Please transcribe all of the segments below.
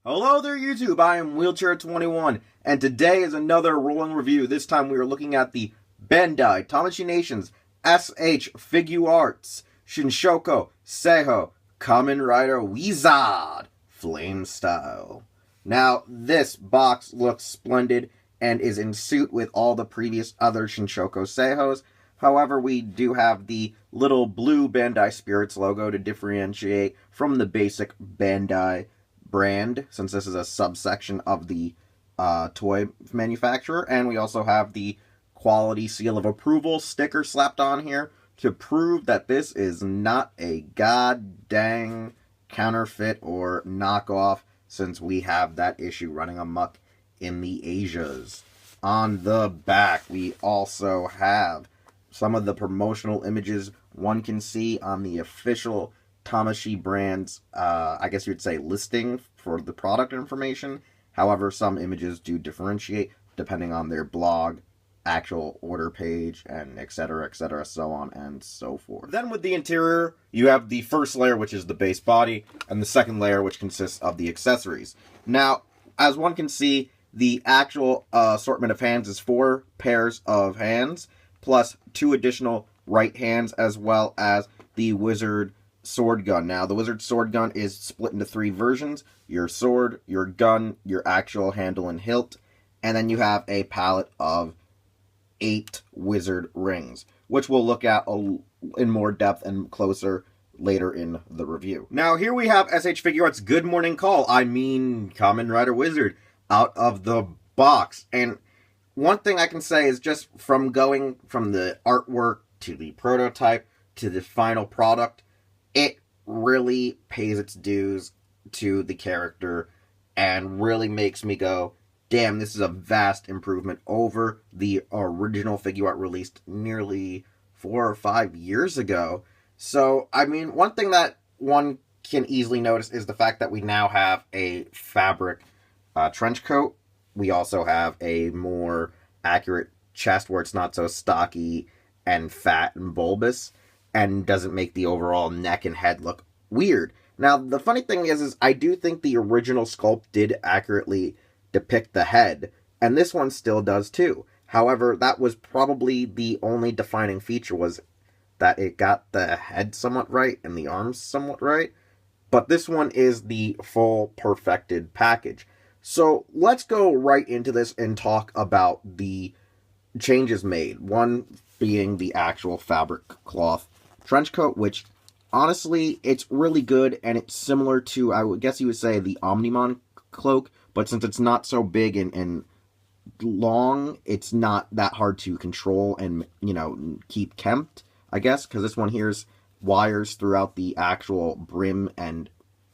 Hello there YouTube, I am Wheelchair21, and today is another rolling review. This time we are looking at the Bandai Tamashii Nations S.H.Figuarts Shinkocchou Seihou Kamen Rider Wizard Flame Style. Now, this box looks splendid and is in suit with all the previous other Shinkocchou Seihous. However, we do have the little blue Bandai Spirits logo to differentiate from the basic Bandai brand, since this is a subsection of the toy manufacturer. And we also have the quality seal of approval sticker slapped on here to prove that this is not a god-dang counterfeit or knockoff, since we have that issue running amok in the Asias. On the back, we also have some of the promotional images one can see on the official Tamashii brand's, I guess you would say, listing for the product information. However, some images do differentiate depending on their blog, actual order page, and etc., so on and so forth. Then with the interior, you have the first layer, which is the base body, and the second layer, which consists of the accessories. Now, as one can see, the actual assortment of hands is 4 pairs of hands, plus 2 additional right hands, as well as the wizard sword gun. Now, the wizard sword gun is split into 3 versions: your sword, your gun, your actual handle and hilt, and then you have a palette of 8 wizard rings, which we'll look at in more depth and closer later in the review. Now, here we have S.H.Figuarts Good Morning Call, Kamen Rider Wizard, out of the box. And one thing I can say is, just from going from the artwork to the prototype to the final product, it really pays its dues to the character and really makes me go, damn, this is a vast improvement over the original figure art released nearly 4 or 5 years ago. So, I mean, one thing that one can easily notice is the fact that we now have a fabric trench coat. We also have a more accurate chest where it's not so stocky and fat and bulbous, and doesn't make the overall neck and head look weird. Now, the funny thing is I do think the original sculpt did accurately depict the head, and this one still does too. However, that was probably the only defining feature, was that it got the head somewhat right and the arms somewhat right. But this one is the full perfected package. So let's go right into this and talk about the changes made. One being the actual fabric cloth trench coat, which honestly, it's really good, and it's similar to, I would guess you would say, the Omnimon cloak, but since it's not so big and long, it's not that hard to control and, you know, keep kempt, I guess, because this one here's wires throughout the actual brim and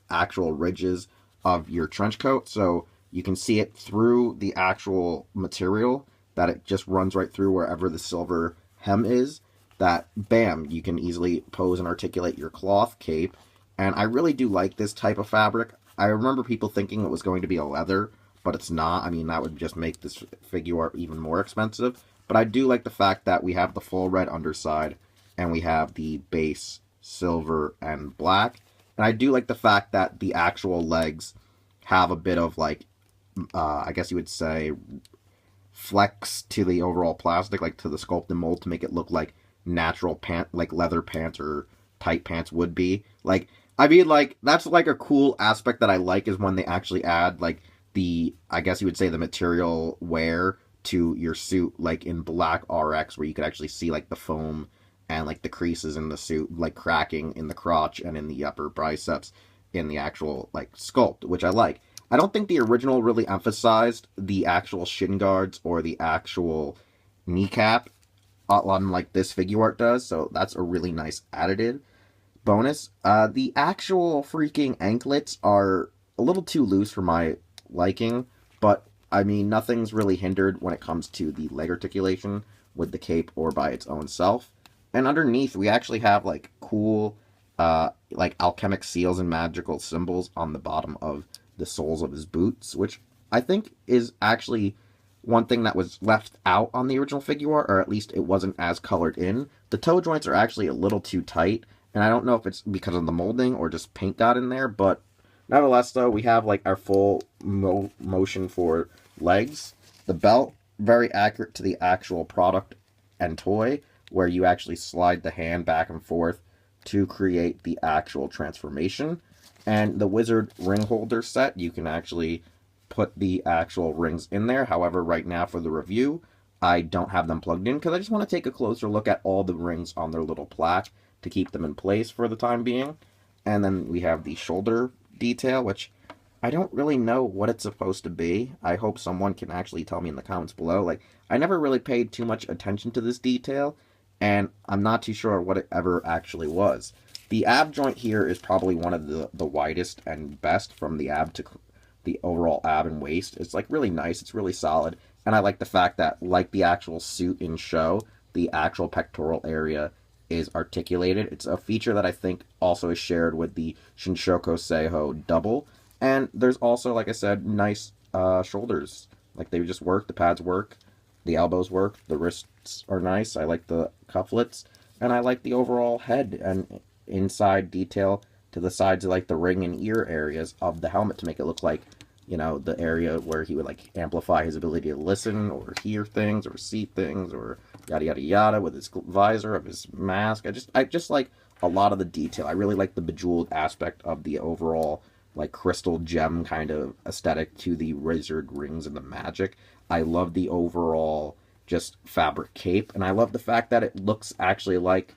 actual ridges of your trench coat, so you can see it through the actual material, that it just runs right through wherever the silver hem is, that, bam, you can easily pose and articulate your cloth cape. And I really do like this type of fabric. I remember people thinking it was going to be a leather, but it's not. I mean, that would just make this figure art even more expensive. But I do like the fact that we have the full red underside, and we have the base silver and black. And I do like the fact that the actual legs have a bit of, like, I guess you would say, flex to the overall plastic, like to the sculpt and mold, to make it look like natural pant, like leather pants or tight pants would be. Like, I mean, like, that's like a cool aspect that I like, is when they actually add, like, the, I guess you would say, the material wear to your suit, like in Black RX, where you could actually see, like, the foam and, like, the creases in the suit, like, cracking in the crotch and in the upper biceps in the actual, like, sculpt, which I like. I don't think the original really emphasized the actual shin guards or the actual kneecap, unlike this figure art does, so that's a really nice additive bonus. The actual freaking anklets are a little too loose for my liking, but, I mean, nothing's really hindered when it comes to the leg articulation with the cape or by its own self. And underneath, we actually have, like, cool, like, alchemic seals and magical symbols on the bottom of the soles of his boots, which I think is actually one thing that was left out on the original figure art, or at least it wasn't as colored in. The toe joints are actually a little too tight, and I don't know if it's because of the molding or just paint got in there, but Nevertheless, though, we have like our full motion for legs. The belt, very accurate to the actual product and toy, where you actually slide the hand back and forth to create the actual transformation. And the wizard ring holder set, you can actually put the actual rings in there. However, right now for the review, I don't have them plugged in because I just want to take a closer look at all the rings on their little plaque to keep them in place for the time being. And then we have the shoulder detail, which I don't really know what it's supposed to be. I hope someone can actually tell me in the comments below. Like, I never really paid too much attention to this detail, and I'm not too sure what it ever actually was. The ab joint here is probably one of the widest and best from the ab to the overall ab and waist. It's like really nice. It's really solid. And I like the fact that, like the actual suit in show, the actual pectoral area is articulated. It's a feature that I think also is shared with the Shinkocchou Seihou double. And there's also, like I said, nice shoulders. Like, they just work. The pads work. The elbows work. The wrists are nice. I like the cufflets. And I like the overall head and inside detail to the sides of, like, the ring and ear areas of the helmet to make it look like, you know, the area where he would, like, amplify his ability to listen or hear things or see things or yada yada yada with his visor of his mask. I just like a lot of the detail. I really like the bejeweled aspect of the overall, like, crystal gem kind of aesthetic to the wizard rings and the magic. I love the overall just fabric cape, and I love the fact that it looks actually like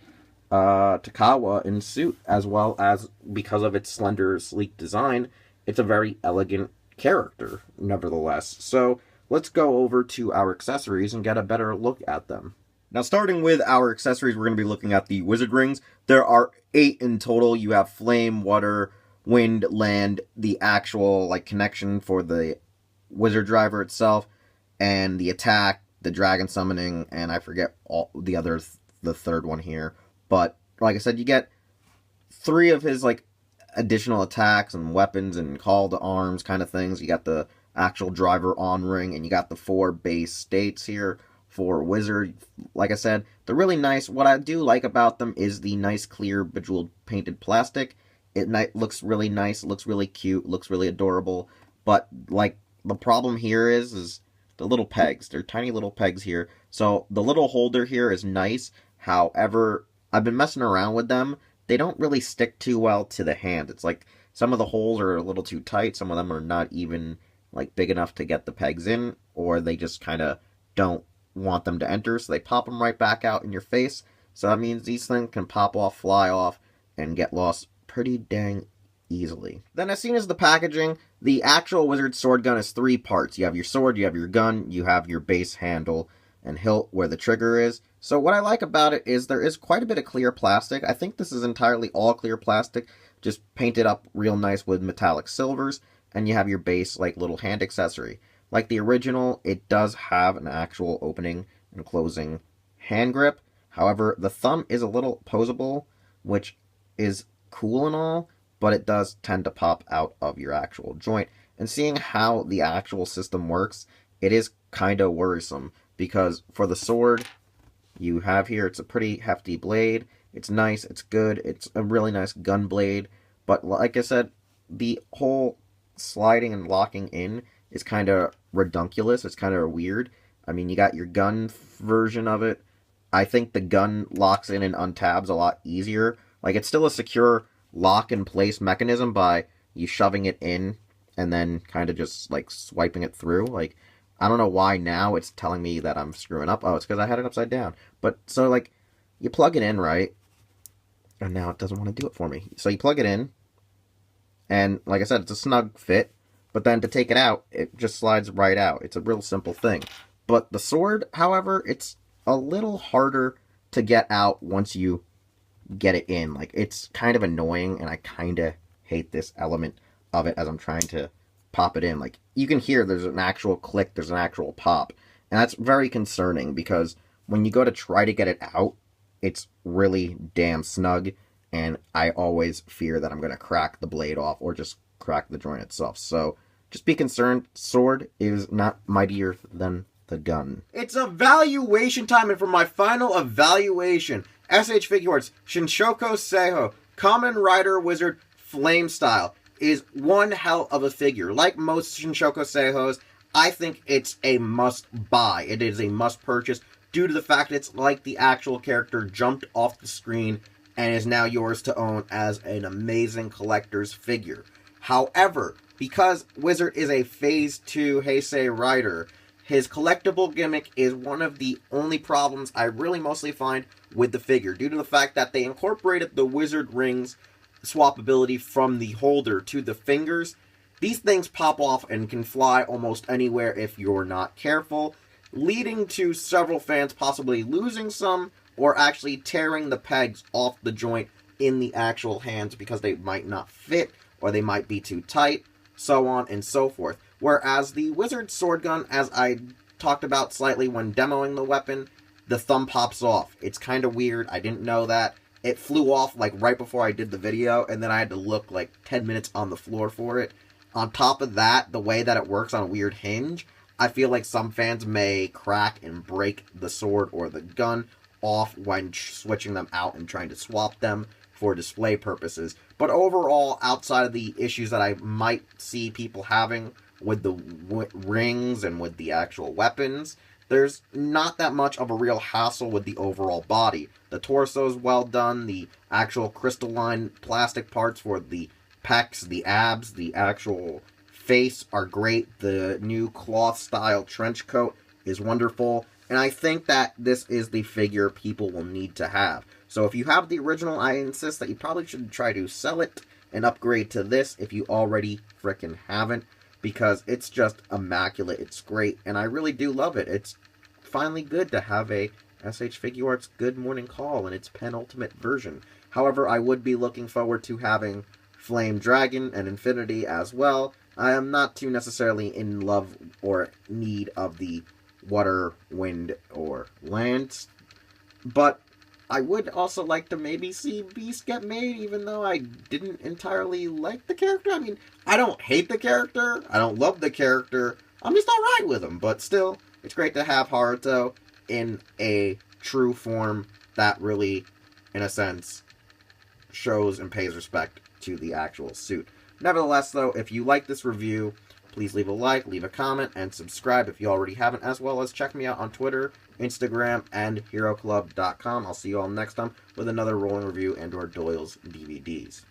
Takawa in suit, as well as, because of its slender, sleek design, it's a very elegant character, nevertheless. So let's go over to our accessories and get a better look at them. Now, starting with our accessories, we're going to be looking at the wizard rings. There are 8 in total. You have flame, water, wind, land, the actual, like, connection for the wizard driver itself, and the attack, the dragon summoning, and I forget all the other, the third one here. But, like I said, you get 3 of his, like, additional attacks and weapons and call to arms kind of things. You got the actual driver on ring, and you got the 4 base states here for wizard. Like I said, they're really nice. What I do like about them is the nice, clear, bejeweled painted plastic. It looks really nice, looks really cute, looks really adorable. But, like, the problem here is the little pegs. They're tiny little pegs here. So the little holder here is nice. However, I've been messing around with them. They don't really stick too well to the hand. It's like some of the holes are a little too tight. Some of them are not even, like, big enough to get the pegs in, or they just kind of don't want them to enter, so they pop them right back out in your face. So that means these things can pop off, fly off, and get lost pretty dang easily. Then, as seen as the packaging, the actual wizard sword gun is 3 parts. You have your sword, you have your gun, you have your base handle and hilt where the trigger is. So what I like about it is there is quite a bit of clear plastic. I think this is entirely all clear plastic, just painted up real nice with metallic silvers, and you have your base, like, little hand accessory. Like the original, it does have an actual opening and closing hand grip. However, the thumb is a little posable, which is cool and all, but it does tend to pop out of your actual joint. And seeing how the actual system works, it is kind of worrisome, because for the sword you have here, it's a pretty hefty blade. It's nice, it's good, it's a really nice gun blade, but like I said, the whole sliding and locking in is kind of redunculous. It's kind of weird. I mean, you got your gun version of it. I think the gun locks in and untabs a lot easier. Like, it's still a secure lock-in-place mechanism by you shoving it in and then kind of just, like, swiping it through. Like, I don't know why now it's telling me that I'm screwing up. Oh, it's because I had it upside down. But, so, like, you plug it in, right? And now it doesn't want to do it for me. So you plug it in, and, like I said, it's a snug fit. But then to take it out, it just slides right out. It's a real simple thing. But the sword, however, it's a little harder to get out once you get it in. Like, it's kind of annoying, and I kind of hate this element of it as I'm trying to pop it in. Like, you can hear there's an actual click, there's an actual pop. And that's very concerning, because when you go to try to get it out, it's really damn snug, and I always fear that I'm going to crack the blade off or just crack the joint itself. So just be concerned, sword is not mightier than the gun. It's evaluation time, and for my final evaluation, S.H.Figuarts Shinkocchou Seihou Kamen Rider Wizard Flame Style. is one hell of a figure. Like most Shinkocchou Seihous, I think it's a must-buy. It is a must-purchase due to the fact it's like the actual character jumped off the screen and is now yours to own as an amazing collector's figure. However, because Wizard is a Phase 2 Heisei rider, his collectible gimmick is one of the only problems I really mostly find with the figure, due to the fact that they incorporated the Wizard rings swappability from the holder to the fingers. These things pop off and can fly almost anywhere if you're not careful, leading to several fans possibly losing some or actually tearing the pegs off the joint in the actual hands because they might not fit or they might be too tight, so on and so forth. Whereas the Wizard sword gun, as I talked about slightly when demoing the weapon, the thumb pops off. It's kind of weird. I didn't know that. It flew off like right before I did the video, and then I had to look like 10 minutes on the floor for it. On top of that, the way that it works on a weird hinge, I feel like some fans may crack and break the sword or the gun off when switching them out and trying to swap them for display purposes. But overall, outside of the issues that I might see people having with the rings and with the actual weapons, there's not that much of a real hassle with the overall body. The torso is well done, the actual crystalline plastic parts for the pecs, the abs, the actual face are great. The new cloth-style trench coat is wonderful, and I think that this is the figure people will need to have. So if you have the original, I insist that you probably should try to sell it and upgrade to this if you already frickin' haven't, because it's just immaculate. It's great, and I really do love it. It's finally good to have a S.H.Figuarts Good Morning Call in its penultimate version. However, I would be looking forward to having Flame Dragon and Infinity as well. I am not too necessarily in love or need of the water, wind, or land, but I would also like to maybe see Beast get made, even though I didn't entirely like the character. I mean, I don't hate the character, I don't love the character, I'm just alright with him, but still, it's great to have Haruto in a true form that really, in a sense, shows and pays respect to the actual suit. Nevertheless, though, if you like this review, please leave a like, leave a comment, and subscribe if you already haven't, as well as check me out on Twitter, Instagram, and HeroClub.com. I'll see you all next time with another rolling review and/or Doyle's DVDs.